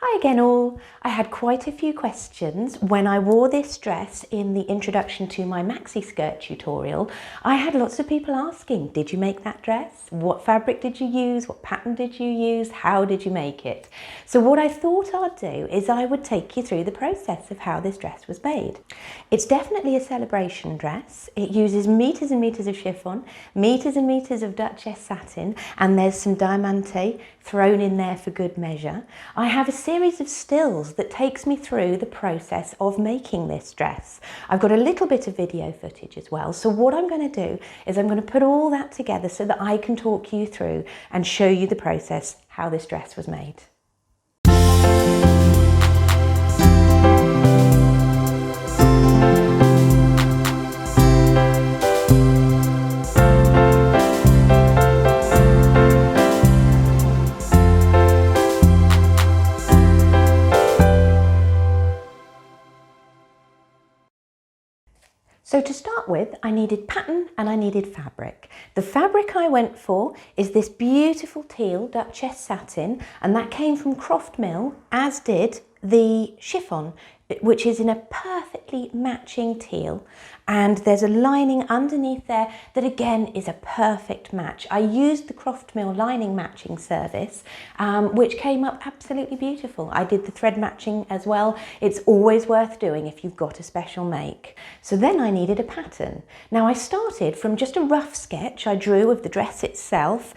Hi again all. I had quite a few questions when I wore this dress in the introduction to my Maxi Skirt tutorial. I had lots of people asking, did you make that dress? What fabric did you use? What pattern did you use? How did you make it? So what I thought I'd do is I would take you through the process of how this dress was made. It's definitely a celebration dress. It uses meters and meters of chiffon, meters and meters of Duchess satin, and there's some diamante thrown in there for good measure. I have a series of stills that takes me through the process of making this dress. I've got a little bit of video footage as well, so what I'm going to do is I'm going to put all that together so that I can talk you through and show you the process, how this dress was made. So to start with, I needed pattern and I needed fabric. The fabric I went for is this beautiful teal Duchess satin, and that came from Croft Mill, as did the chiffon, which is in a perfectly matching teal, and there's a lining underneath there that again is a perfect match. I used the Croft Mill lining matching service, which came up absolutely beautiful. I did the thread matching as well. It's always worth doing if you've got a special make. So then I needed a pattern. Now I started from just a rough sketch I drew of the dress itself.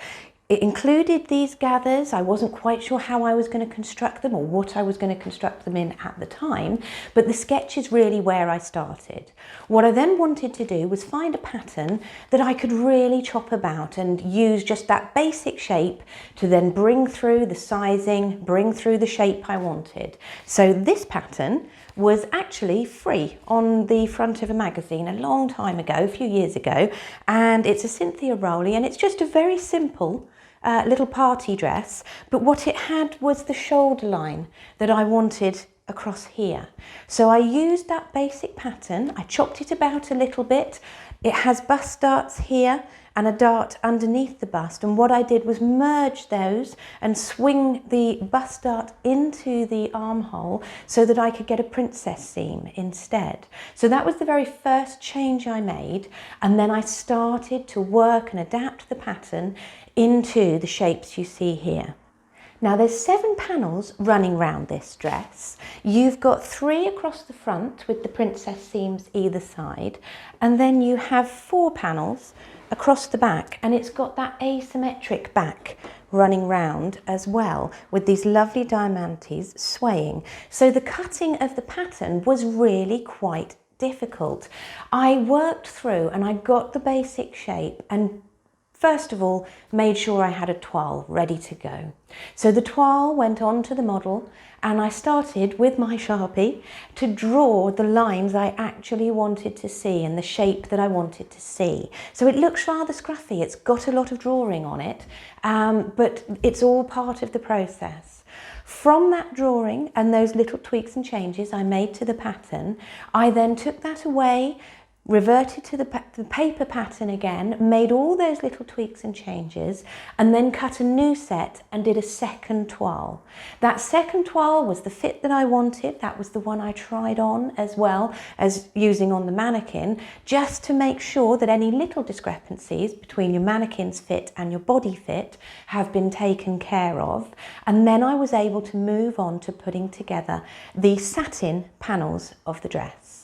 It included these gathers. I wasn't quite sure how I was going to construct them or what I was going to construct them in at the time, but the sketch is really where I started. What I then wanted to do was find a pattern that I could really chop about and use just that basic shape to then bring through the sizing, bring through the shape I wanted. So this pattern was actually free on the front of a magazine a long time ago, a few years ago, and it's a Cynthia Rowley, and it's just a very simple little party dress, but what it had was the shoulder line that I wanted across here. So I used that basic pattern, I chopped it about a little bit. It has bust darts here and a dart underneath the bust, and what I did was merge those and swing the bust dart into the armhole so that I could get a princess seam instead. So that was the very first change I made, and then I started to work and adapt the pattern into the shapes you see here. Now there's 7 panels running round this dress. You've got 3 across the front with the princess seams either side, and then you have 4 panels across the back, and it's got that asymmetric back running round as well with these lovely diamantes swaying. So the cutting of the pattern was really quite difficult. I worked through and I got the basic shape, and first of all, made sure I had a toile ready to go. So the toile went onto the model, and I started with my Sharpie to draw the lines I actually wanted to see and the shape that I wanted to see. So it looks rather scruffy, it's got a lot of drawing on it, but it's all part of the process. From that drawing and those little tweaks and changes I made to the pattern, I then took that away, reverted to the paper pattern again, made all those little tweaks and changes, and then cut a new set and did a second toile. That second toile was the fit that I wanted. That was the one I tried on as well as using on the mannequin, just to make sure that any little discrepancies between your mannequin's fit and your body fit have been taken care of. And then I was able to move on to putting together the satin panels of the dress.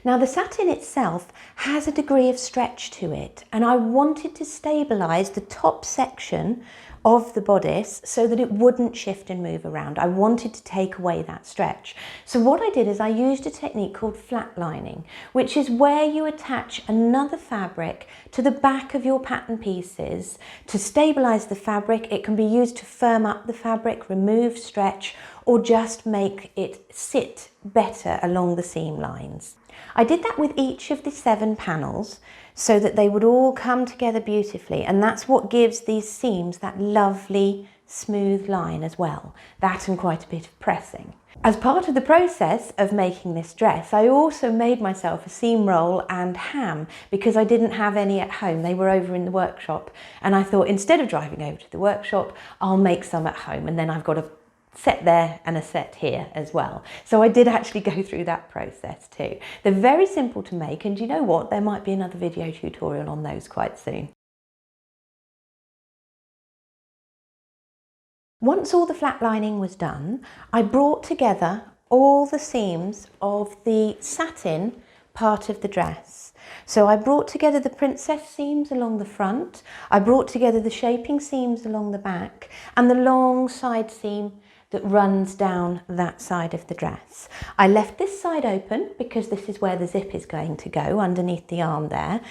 Now the satin itself has a degree of stretch to it, and I wanted to stabilise the top section of the bodice so that it wouldn't shift and move around. I wanted to take away that stretch. So what I did is I used a technique called flatlining, which is where you attach another fabric to the back of your pattern pieces to stabilise the fabric. It can be used to firm up the fabric, remove stretch, or just make it sit better along the seam lines. I did that with each of the 7 panels so that they would all come together beautifully, and that's what gives these seams that lovely smooth line as well, that and quite a bit of pressing. As part of the process of making this dress, I also made myself a seam roll and ham because I didn't have any at home. They were over in the workshop, and I thought instead of driving over to the workshop, I'll make some at home, and then I've got a set there and a set here as well. So I did actually go through that process too. They're very simple to make, and you know what? There might be another video tutorial on those quite soon. Once all the flat lining was done, I brought together all the seams of the satin part of the dress. So I brought together the princess seams along the front, I brought together the shaping seams along the back, and the long side seam that runs down that side of the dress. I left this side open because this is where the zip is going to go, underneath the arm there.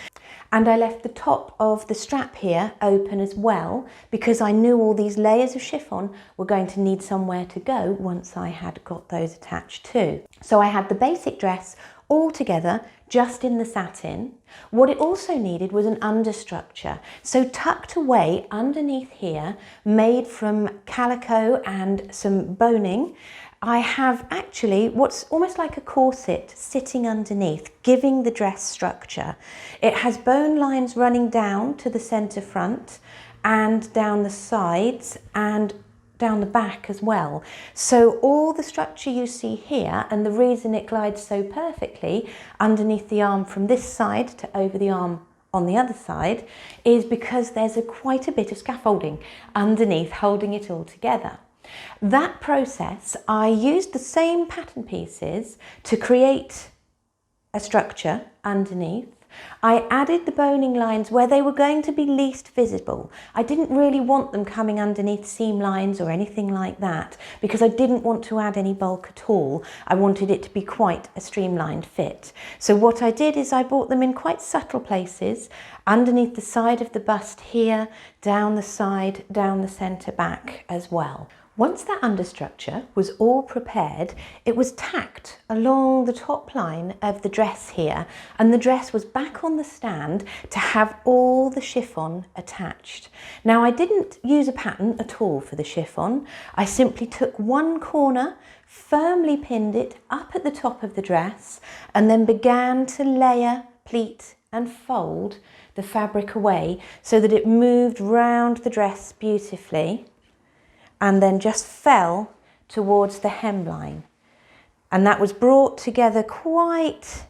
And I left the top of the strap here open as well because I knew all these layers of chiffon were going to need somewhere to go once I had got those attached too. So I had the basic dress all together just in the satin. What it also needed was an understructure. So tucked away underneath here, made from calico and some boning, I have actually what's almost like a corset sitting underneath, giving the dress structure. It has bone lines running down to the centre front and down the sides and down the back as well. So all the structure you see here, and the reason it glides so perfectly underneath the arm from this side to over the arm on the other side, is because there's quite a bit of scaffolding underneath holding it all together. That process, I used the same pattern pieces to create a structure underneath. I added the boning lines where they were going to be least visible. I didn't really want them coming underneath seam lines or anything like that because I didn't want to add any bulk at all. I wanted it to be quite a streamlined fit. So what I did is I brought them in quite subtle places, underneath the side of the bust here, down the side, down the centre back as well. Once that understructure was all prepared, it was tacked along the top line of the dress here, and the dress was back on the stand to have all the chiffon attached. Now, I didn't use a pattern at all for the chiffon. I simply took one corner, firmly pinned it up at the top of the dress, and then began to layer, pleat and fold the fabric away so that it moved round the dress beautifully, and then just fell towards the hemline. And that was brought together quite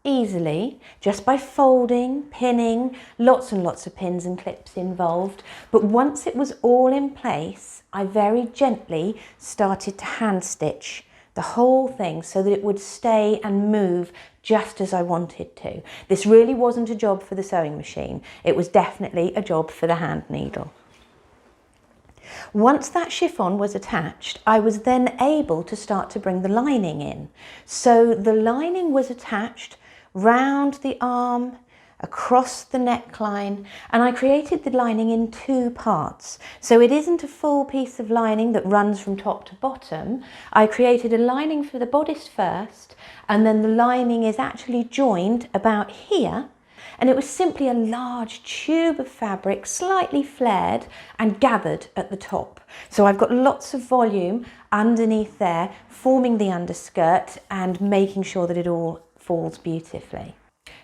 easily just by folding, pinning, lots and lots of pins and clips involved. But once it was all in place, I very gently started to hand stitch the whole thing so that it would stay and move just as I wanted to. This really wasn't a job for the sewing machine. It was definitely a job for the hand needle. Once that chiffon was attached, I was then able to start to bring the lining in. So the lining was attached round the arm, across the neckline, and I created the lining in two parts. So it isn't a full piece of lining that runs from top to bottom. I created a lining for the bodice first, and then the lining is actually joined about here. And it was simply a large tube of fabric, slightly flared and gathered at the top. So I've got lots of volume underneath there, forming the underskirt and making sure that it all falls beautifully.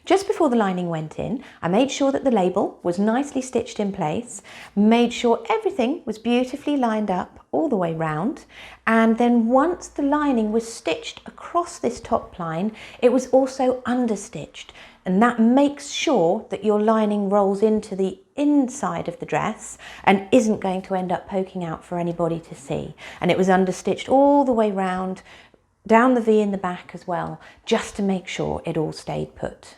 Just before the lining went in, I made sure that the label was nicely stitched in place, made sure everything was beautifully lined up all the way round, and then once the lining was stitched across this top line, it was also understitched, and that makes sure that your lining rolls into the inside of the dress and isn't going to end up poking out for anybody to see. And it was understitched all the way round, down the V in the back as well, just to make sure it all stayed put.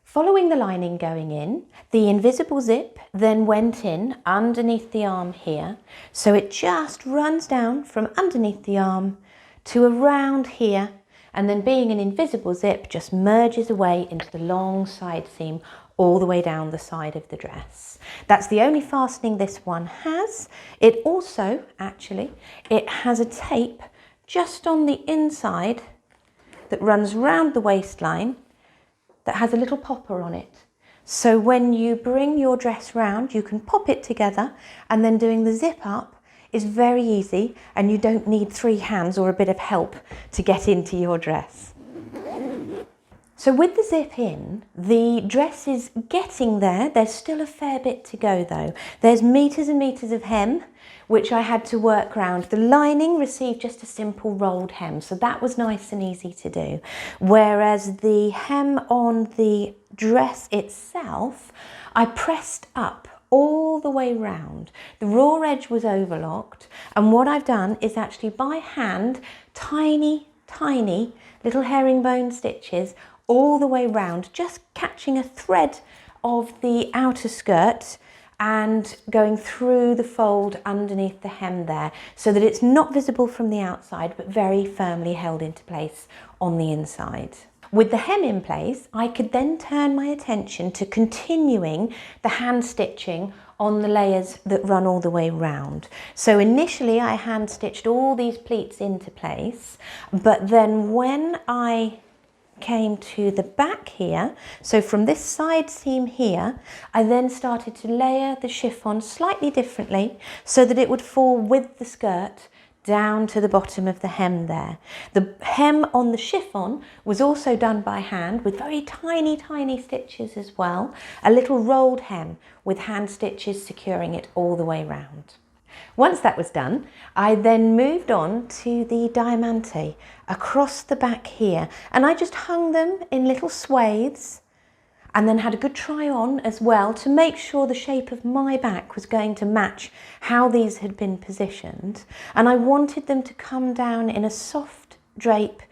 Following the lining going in, the invisible zip then went in underneath the arm here, so it just runs down from underneath the arm to around here, and then being an invisible zip just merges away into the long side seam all the way down the side of the dress. That's the only fastening this one has. It also, actually, it has a tape just on the inside that runs round the waistline that has a little popper on it. So when you bring your dress round, you can pop it together, and then doing the zip up is very easy, and you don't need 3 hands or a bit of help to get into your dress. So with the zip in, the dress is getting there. There's still a fair bit to go though. There's meters and meters of hem, which I had to work round. The lining received just a simple rolled hem, so that was nice and easy to do. Whereas the hem on the dress itself, I pressed up all the way round. The raw edge was overlocked, and what I've done is actually by hand, tiny little herringbone stitches all the way round, just catching a thread of the outer skirt and going through the fold underneath the hem there, so that it's not visible from the outside but very firmly held into place on the inside. With the hem in place, I could then turn my attention to continuing the hand stitching on the layers that run all the way round. So initially I hand stitched all these pleats into place, but then when I came to the back here, so from this side seam here, I then started to layer the chiffon slightly differently so that it would fall with the skirt down to the bottom of the hem there. The hem on the chiffon was also done by hand with very tiny stitches as well, a little rolled hem with hand stitches securing it all the way round. Once that was done, I then moved on to the diamante across the back here, and I just hung them in little swathes and then had a good try on as well to make sure the shape of my back was going to match how these had been positioned. And I wanted them to come down in a soft drape,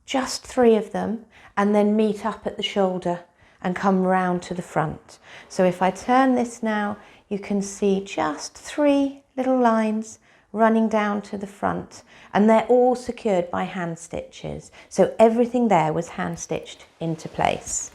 just 3 of them, and then meet up at the shoulder and come round to the front. So if I turn this now, you can see just 3 little lines running down to the front, and they're all secured by hand stitches. So everything there was hand stitched into place.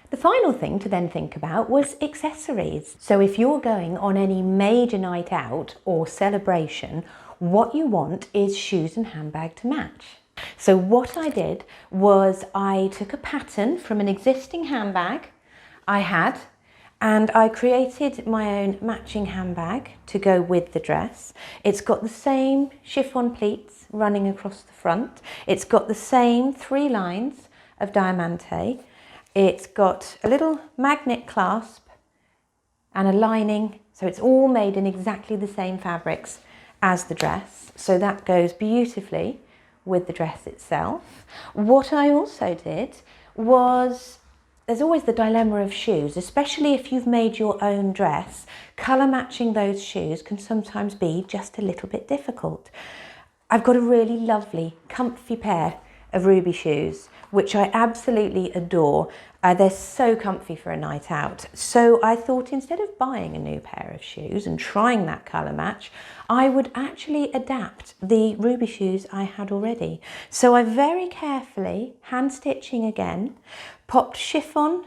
The final thing to then think about was accessories. So if you're going on any major night out or celebration, what you want is shoes and handbag to match. So what I did was I took a pattern from an existing handbag I had, and I created my own matching handbag to go with the dress. It's got the same chiffon pleats running across the front. It's got the same 3 lines of diamante. It's got a little magnet clasp and a lining, so it's all made in exactly the same fabrics as the dress. So that goes beautifully with the dress itself. What I also did was, there's always the dilemma of shoes, especially if you've made your own dress. Colour matching those shoes can sometimes be just a little bit difficult. I've got a really lovely, comfy pair of ruby shoes, which I absolutely adore. They're so comfy for a night out. So I thought instead of buying a new pair of shoes and trying that colour match, I would actually adapt the ruby shoes I had already. So I very carefully, hand stitching again, popped chiffon,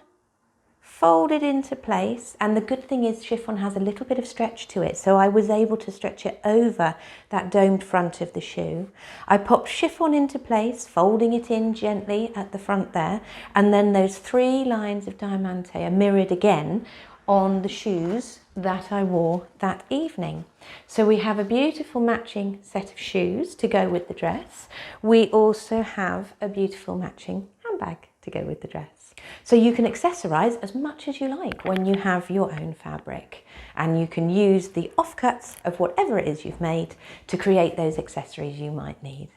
folded into place, and the good thing is chiffon has a little bit of stretch to it, so I was able to stretch it over that domed front of the shoe. I popped chiffon into place, folding it in gently at the front there, and then those 3 lines of diamante are mirrored again on the shoes that I wore that evening. So we have a beautiful matching set of shoes to go with the dress. We also have a beautiful matching handbag to go with the dress. So you can accessorise as much as you like when you have your own fabric, and you can use the offcuts of whatever it is you've made to create those accessories you might need.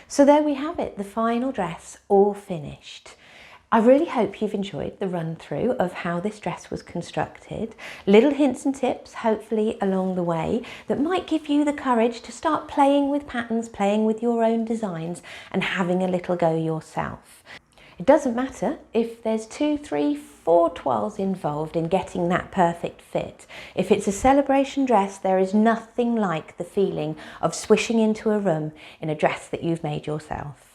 So there we have it, the final dress all finished. I really hope you've enjoyed the run through of how this dress was constructed. Little hints and tips, hopefully along the way, that might give you the courage to start playing with patterns, playing with your own designs, and having a little go yourself. It doesn't matter if there's 2, 3, 4 toiles involved in getting that perfect fit. If it's a celebration dress, there is nothing like the feeling of swishing into a room in a dress that you've made yourself.